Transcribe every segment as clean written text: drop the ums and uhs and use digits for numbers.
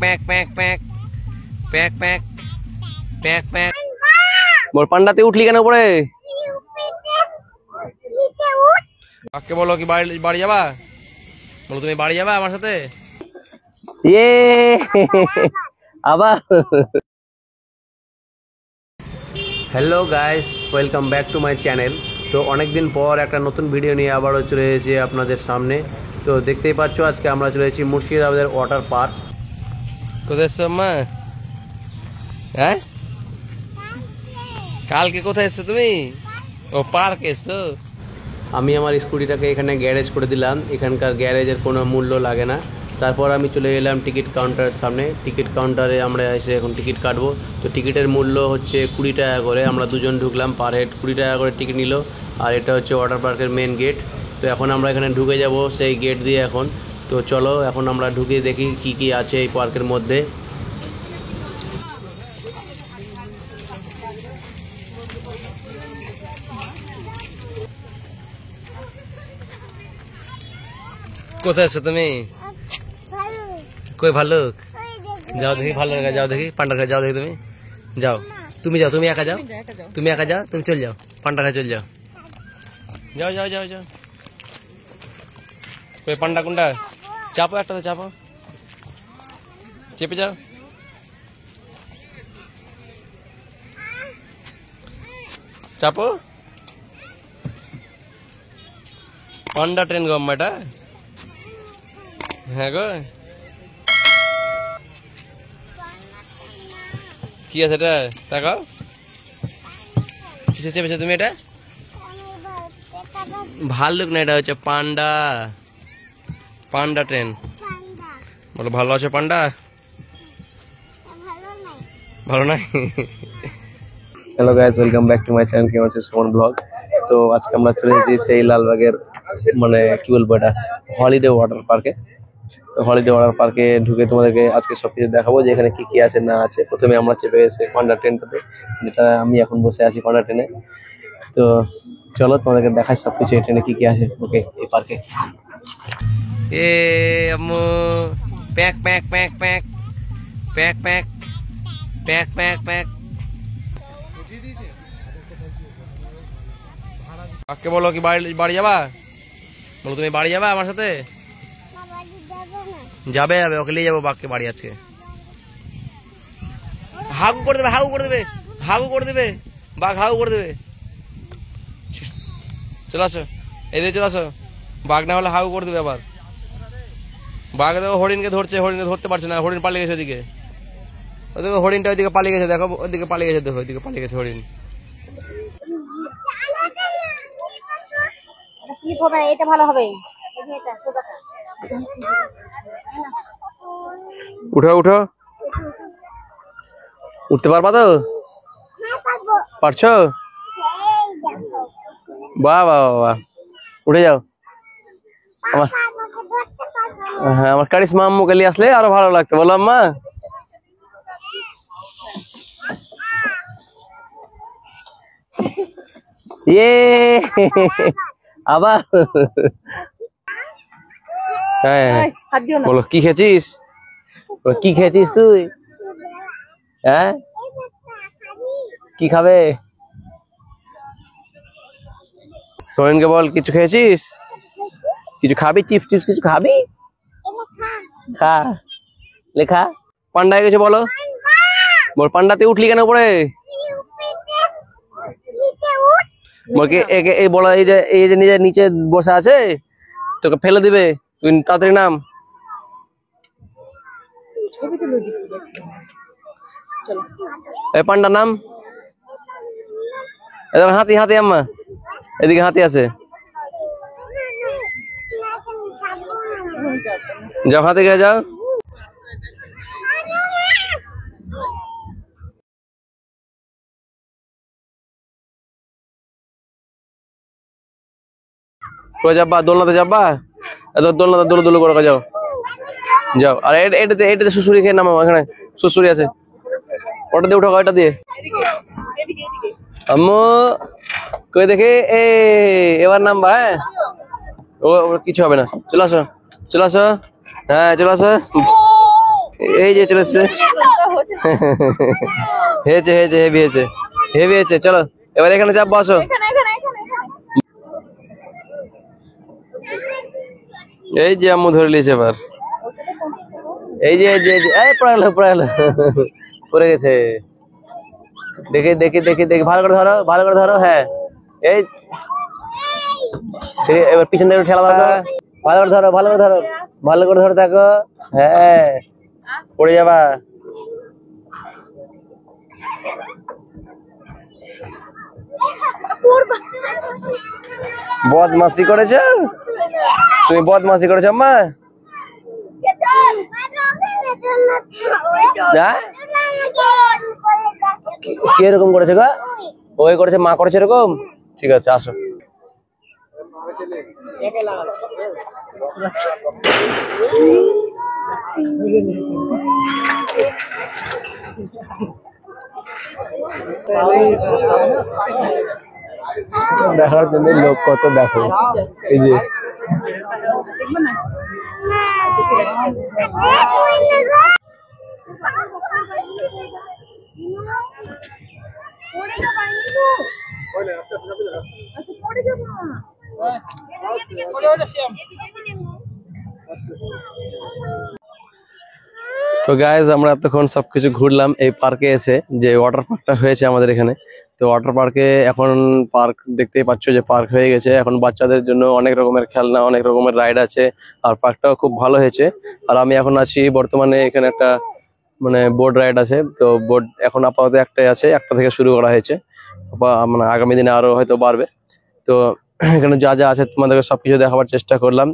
Pack প্যাক প্যাক প্যাক প্যাক প্যাক প্যাক। বল পান্ডাতে উঠলি কেন উপরে? কাকে বলো কি বাড়ি যাবা? বলো তুমি বাড়ি যাবা আমার সাথে? ইয়ে আবার। Hello guys, welcome back to my channel. তো অনেকদিন পর একটা নতুন ভিডিও নিয়ে আবারও চলে এসেছি আপনাদের সামনে। তো দেখতেই পাচ্ছ আজকে আমরা চলে এসেছি মুর্শিদাবাদের ওয়াটার পার্ক। কোথায় এসছো মা? হ্যাঁ, কালকে কোথায় এসছো তুমি? ও পার্ক এসছো। আমি আমার স্কুটিটাকে এখানে গ্যারেজ করে দিলাম। এখানকার গ্যারেজের কোনো মূল্য লাগে না। তারপর আমি চলে এলাম টিকিট কাউন্টারের সামনে। টিকিট কাউন্টারে আমরা এসে এখন টিকিট কাটবো। তো টিকিটের মূল্য হচ্ছে 20 টাকা করে। আমরা দুজন ঢুকলাম, পার হেড 20 টাকা করে টিকিট নিল। আর এটা হচ্ছে ওয়াটার পার্কের মেন গেট। তো এখন আমরা এখানে ঢুকে যাব সেই গেট দিয়ে এখন। তো চলো এখন আমরা ঢুকে দেখি কি কি আছে এই পার্কের মধ্যে। কোথায় আছো তুমি? কই ভাল্লুক? যাও দেখি ভাল্লুক, যাও দেখি পান্ডার কাছে যাও দেখি। তুমি যাও, তুমি যাও, তুমি একা যাও, তুমি একা যাও, তুমি চল যাও পান্ডার কাছে, চল যাও, যাও যাও যাও যাও। কই পান্ডা কোনটা? চাপো, একটাতে চাপো, চেপে যাও। চাপো। পান্ডা ট্রেন গো আম্মা এটা। হ্যাঁ গো, কি আছে এটা দেখাও। কিসে চেপেছো তুমি এটা? ভাল্লুক না, এটা হচ্ছে পান্ডা। পান্ডা ট্রেন। বলো ভালো আছে পান্ডা? ভালো নাই। Hello guys, welcome back to my channel কেমসিস কমন ব্লগ। তো আজকে আমরা চলে এসেছি সেই লালবাগের মানে কি বলবো এটা হলিডে ওয়াটার পার্কে। তো হলিডে ওয়াটার পার্কে ঢুকে তোমাদেরকে আজকে সবকিছু দেখাবো যে এখানে কি কি আছে না আছে। প্রথমে আমরা চেপে এসে পান্ডা ট্রেনটাতে, যেটা আমি এখন বসে আছি পান্ডা ট্রেনে। তো চলো তোমাদেরকে দেখাই সবকিছু এই ট্রেনে কি কি আছে। ওকে, এই পার্কে এ আম্মু প্যাক প্যাক প্যাক প্যাক প্যাক প্যাক প্যাক প্যাক প্যাক। কাকে বলো কি বাড়ি যাবা? বলো তুমি বাড়ি যাবা আমার সাথে? যাবে যাবে, ওকে নিয়ে যাবো বাঘকে বাড়ি আজকে। হাগু করে দেবে, হাগু করে দেবে, হাগু করে দেবে, বাঘ হাগু করে দেবে। চলে আসো, এদিকে চলে আসো। বাঘ না হলে হাগু করে দেবে আবার। বাঘ দেখো হরিণকে ধরছে, হরিণকে ধরতে পারছে না, হরিণ পালিয়ে গেছে ওদিকে। ওদিকে হরিণটা ওইদিকে পালিয়ে গেছে, দেখো ওইদিকে পালিয়ে গেছে, দেখো ওইদিকে পালিয়ে গেছে হরিণ। এটা ভালো হবে। উঠো উঠো, উঠতে পারবা তো? পারছো? বাহ বাহ বাহ, উঠে যাও। হ্যাঁ, আমার কারিশমা আম্মুকে নিয়ে আসলে আরো ভালো লাগতো, বলো আম্মা। ইয়ে আবার। হ্যাঁ বলো কি খেয়েছিস? কি খেয়েছিস তুই? হ্যাঁ, কি খাবে? রোহিনকে বল কিছু খেয়েছিস, কিছু খাবি, চিপস টিপস কিছু খাবি? খা, লেখা পান্ডা হয়ে গেছে বলো। বল পান্ডাতে উঠলি কেন উপরে? এই বলো, এই যে নিজে নিচে বসে আছে, তোকে ফেলে দিবে, তুই তাড়াতাড়ি নাম। এই পান্ডা নাম। হাতি হাতি আম্মা, এদিকে হাতি আছে, যাও হাতি গিয়ে যাও। কই যাবা? দোলনাতে যাবা? দোলনাতে দোলো দোলো করে যাও, যাও। আর এটাতে সুসুরি খেয়ে নামো, এখানে সুসুরি আছে, ওটা দিয়ে উঠো, ওইটা দিয়ে। আম্মু কই দেখে, এবার নামবা। হ্যাঁ, ও কিছু হবে না, চলে আসো চলে আসো। হ্যাঁ চলে আসো। এই যে চলে এসছে। হয়েছে হয়েছে হেভি হয়েছে, হেভি হয়েছে। চলো এবার এখানে চাপ, বসো। এই যে আম্মু ধরে নিয়েছে এবার। এই যে এই যে পড়ে গেল, পড়ে গেল, পড়ে গেছে। দেখি দেখি দেখি দেখি, ভালো করে ধরো, ভালো করে ধরো। হ্যাঁ এই ঠিক, এবার পিছন থেকে ঠেলা দাও। ভালো করে ধরো, ভালো করে ধরো, ভালো করে ধরো, দেখো। হ্যাঁ পড়ে যাবা। বদমাসি করেছ তুমি, বদমাসি করেছ আম্মা। কি এরকম করেছে গো? ওই করেছে, মা করেছে এরকম। ঠিক আছে আসো। দেখার জন্য লোক কত, দেখো এই যে তো গাইজ আমরা এতক্ষণ সবকিছু ঘুরলাম এই পার্কে এসে, যে ওয়াটার পার্কটা হয়েছে আমাদের এখানে। তো ওয়াটার পার্কে এখন পার্ক দেখতেই পাচ্ছ যে পার্ক হয়ে গেছে। এখন বাচ্চাদের জন্য অনেক রকমের খেলনা, অনেক রকমের রাইড আছে, আর পার্কটাও খুব ভালো হয়েছে। আর আমি এখন আছি বর্তমানে এখানে একটা মানে বোট রাইড আছে। তো বোট এখন আপাতত একটাই আছে, একটা থেকে শুরু করা হয়েছে, বা মানে আগামী দিনে আরো হয়তো বাড়বে। তো এখানে যা যা আছে তোমাদেরকে সবকিছু দেখাবার চেষ্টা করলাম।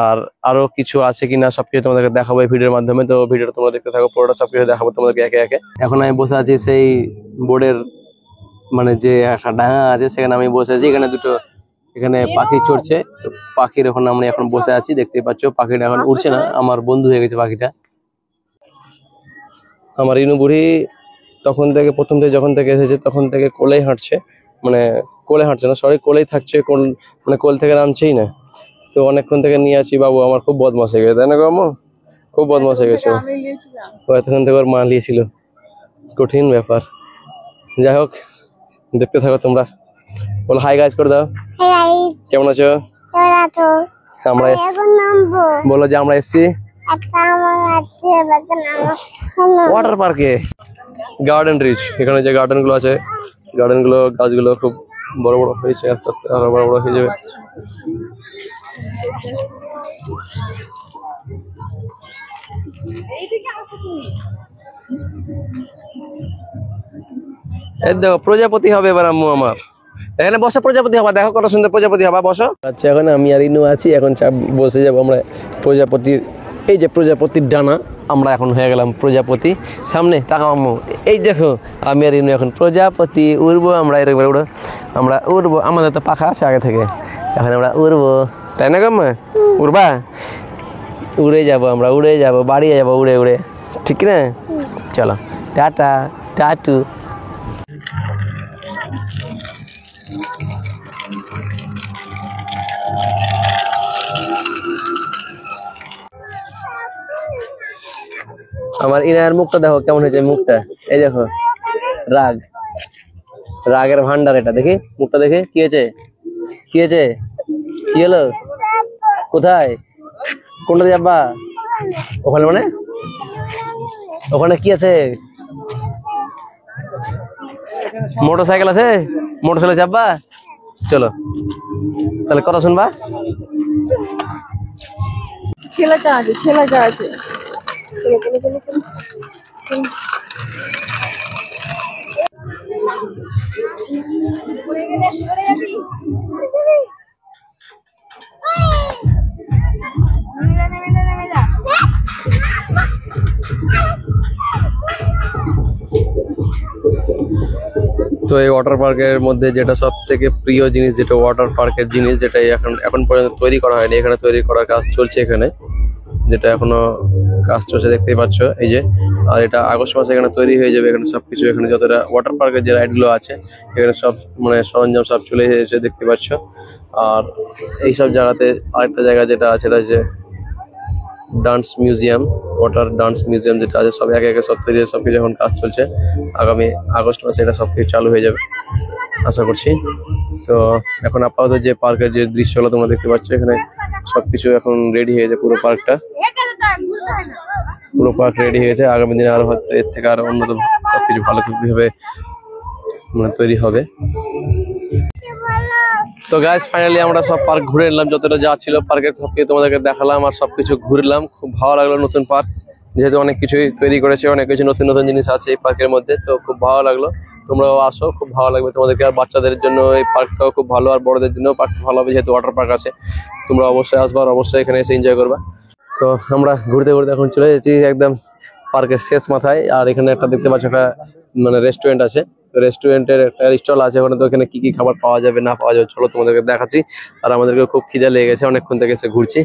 আর আরো কিছু আছে কিনা সবকিছু তোমাদেরকে দেখাবো এই ভিডিওর মাধ্যমে। তো ভিডিওটা তোমরা দেখতে থাকো, পুরোটা সবকিছু দেখাবো তোমাদেরকে একে একে। এখন আমি বসে আছি সেই বোর্ডের মানে যে একটা ডাঙা আছে, সেখানে আমি বসে আছি। এখানে দুটো এখানে পাখি চড়ছে, পাখির ওখানে আমরা এখন বসে আছি, দেখতেই পাচ্ছ। পাখিটা এখন উড়ছে না, আমার বন্ধু হয়ে গেছে পাখিটা। আমার ইনু বুড়ি তখন থেকে, প্রথম থেকে যখন থেকে এসেছে তখন থেকে কোলেই হাঁটছে, মানে কোলে হাঁটছে না, সরি কোলেই থাকছে, কোল মানে কোল থেকে নামছেই না। তো অনেকক্ষণ থেকে নিয়ে আছি। বাবু আমার খুব বদমাশ হয়ে গেছে, তাই না গো আম্মু? খুব বদমাশ হয়ে গেছে ও, এতক্ষণ থেকে ওর মা নিয়েছিল। কঠিন ব্যাপার। যাই হোক দেখতে থাকো তোমরা। বলো হাই গাইজ করে দাও। কেমন আছো? আমরা বলো যে আমরা এসছি ওয়াটার পার্কে, গার্ডেন রিচ। এখানে যে গার্ডেন গুলো আছে, গার্ডেন গুলো, গাছগুলো খুব বড় বড় হয়েছে, আস্তে আস্তে আরো বড় বড় হয়ে যাবে। এই দেখো প্রজাপতি হবে এবার আম্মু আমার। এখানে বসে প্রজাপতি হবা, দেখো কত সুন্দর প্রজাপতি হবা, বসো। আচ্ছা এখন আমি আর ইনু আছি, এখন বসে যাবো আমরা প্রজাপতির, এই যে প্রজাপতির ডানা, আমরা এখন হয়ে গেলাম প্রজাপতি। সামনে তাকাও আম্মু, এই দেখো আমি আর ইনু এখন প্রজাপতি, উড়বো আমরা, এরকম উড়ো, আমরা উড়বো। আমাদের তো পাখা আছে আগে থেকে, এখন আমরা উড়বো, তাই না গম্মা? উড়বা? উড়ে যাবো আমরা, উড়ে যাবো, বাড়িয়ে যাবো উড়ে উড়ে, ঠিক না? চলো টাটা, টাটু। আমার ইনার মুখটা দেখো কেমন হয়েছে, মুখটা এই দেখো, রাগ, রাগের ভান্ডার এটা। দেখি মুখটা দেখে, কি হয়েছে, কি হয়েছে, কি হলো, কোথায়, কোনটা যাবা? ওখানে মানে ওখানে কি আছে? মোটর সাইকেল আছে, মোটর সাইকেল যাবা? চলো তাহলে কথা শুনবা। ছেলেটা আছে, ছেলেটা আছে। তো এই ওয়াটার পার্কের মধ্যে যেটা সব থেকে প্রিয় জিনিস, যেটা ওয়াটার পার্কের জিনিস, যেটা এখন পর্যন্ত তৈরি করা হয়নি, এখানে তৈরি করার কাজ চলছে এখানে, যেটা এখনো কাজ চলছে দেখতেই পাচ্ছ এই যে। আর এটা আগস্ট মাসে এখানে তৈরি হয়ে যাবে। এখানে সবকিছু, এখানে যতটা ওয়াটার পার্কের যে রাইড গুলো আছে এখানে সব মানে সরঞ্জাম সব চলে এসেছে দেখতে পাচ্ছ। আর এইসব জায়গাতে আরেকটা জায়গা যেটা আছে, সেটা হচ্ছে dance museum, water dance museum যেটা আছে সব একে একে সব তৈরি, সব কিছু এখন কাজ চলছে। আগামী আগস্ট মাসে এটা সব কিছু চালু হয়ে যাবে আশা করছি। তো এখন আপাতত যে পার্কের যে দৃশ্যগুলো তোমরা দেখতে পাচ্ছ, এখানে সবকিছু এখন রেডি হয়ে গেছে। পুরো পার্ক রেডি হয়ে গেছে। আগামী দিনে আরো হয়তো এর থেকে আরো উন্নত সবকিছু ভাবে মানে তৈরি হবে। তো গাইস ফাইনালি আমরা সব পার্ক ঘুরে নিলাম, যতটা যা ছিল পার্কের সবকিছু তোমাদেরকে দেখালাম আর সবকিছু ঘুরলাম। খুব ভালো লাগলো নতুন পার্ক, যেহেতু অনেক কিছুই তৈরি করেছে, অনেক কিছু নতুন নতুন জিনিস আছে এই পার্কের মধ্যে। তো খুব ভালো লাগলো, তোমরাও আসো, খুব ভালো লাগবে তোমাদেরকে। আর বাচ্চাদের জন্য এই পার্কটাও খুব ভালো, আর বড়দের জন্য পার্ক ভালো হবে, যেহেতু ওয়াটার পার্ক আছে। তোমরা অবশ্যই আসবা আর অবশ্যই এখানে এসে এনজয় করবা। তো আমরা ঘুরতে ঘুরতে এখন চলে এসেছি একদম পার্কের শেষ মাথায়। আর এখানে একটা দেখতে পাচ্ছ একটা মানে রেস্টুরেন্ট আছে, রেস্টুরেন্টের একটা স্টল আছে ওখানে। তো এখানে কি কি খাবার পাওয়া যাবে না পাওয়া যাবে চলো তোমাদেরকে দেখাচ্ছি। আর আমাদেরকে খুব খিদে লেগে গেছে, অনেকক্ষণ থেকে এসে ঘুরছি,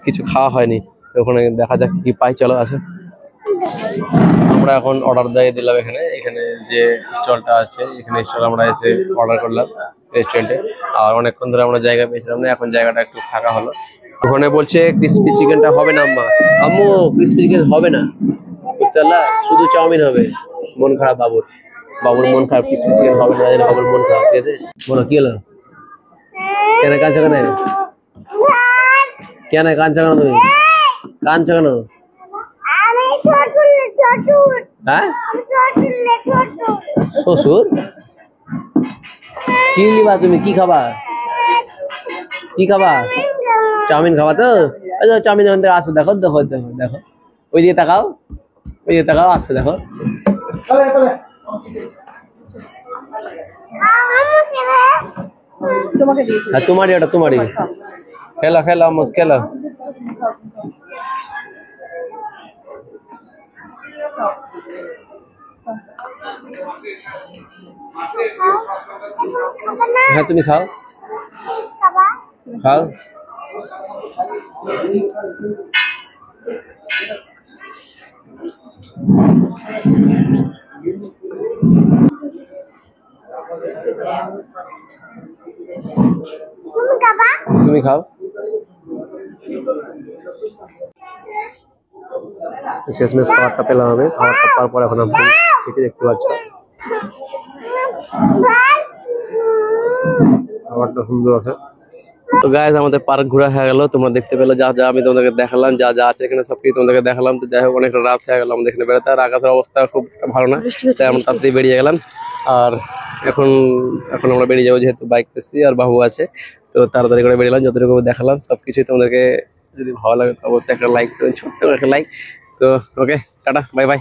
কিছু খাওয়া হয়নি। তো ওখানে দেখা যাক কি পাই, চলো আসে। আমরা এখন অর্ডার দিয়ে দিলাম এখানে, এখানে যে স্টলটা আছে এখানে স্টল আমরা এসে অর্ডার করলাম রেস্টুরেন্টে। আর অনেকক্ষণ ধরে আমরা জায়গা পেয়েছিলাম না, এখন জায়গাটা একটু ফাঁকা হলো। ওখানে বলছে ক্রিসপি চিকেনটা হবে না আম্মা, আম্মু ক্রিসপি চিকেন হবে না, বুঝতে পারলা, শুধু চাউমিন হবে। মন খারাপ বাবুর, বাবুর মন খারাপ, ক্রিসপি চিকেন হবে না, বাবুর মন খারাপ। ঠিক আছে বলো কি হলো, কেন কাঁদছো কেন, কেন কাঁদছো কেন তুমি, কাঁদছো কেন? হ্যাঁ শ্বশুর কি নিবা তুমি, কি খাবা, কি খাবা? চাউমিন খাবা তো? আচ্ছা চাউমিন ওখান থেকে আসো, দেখো দেখো দেখো দেখো, ওই দিকে তাকাও, ওই দিকে তাকাও, আসছে দেখো। হ্যাঁ তোমারই, ওটা তোমারই, খেলা খেলা মত খেলা। হ্যাঁ তুমি খাও, খাও। তুমি খাও। শেষমেশ খাবারটা পেলাম আমি, খাবারটা পাওয়ার পর এখন আপনি দেখতে পাচ্ছ খাবারটা সুন্দর আছে। তো গাইস আমাদের পার্ক ঘোরা হয়ে গেল, তোমরা দেখতে পেলে যা যা আমি তোমাদেরকে দেখালাম, যা যা আছে এখানে সবকিছু তোমাদেরকে দেখালাম। তো যাই হোক অনেকটা রাত হয়ে গেল আমাদের এখানে বেড়াতে, আর আকাশের অবস্থা খুব ভালো না, তাই আমরা তাড়াতাড়ি বেরিয়ে গেলাম। আর এখন আমরা বেরিয়ে যাবো, যেহেতু বাইক পেয়েছি আর বাবু আছে। তো তাড়াতাড়ি করে বেরিয়ে গেলাম, যতটুকু দেখালাম সবকিছুই তোমাদেরকে যদি ভালো লাগে তো অবশ্যই একটা লাইক করবেন, ছোট্ট একটা লাইক। তো ওকে টাটা, বাই বাই।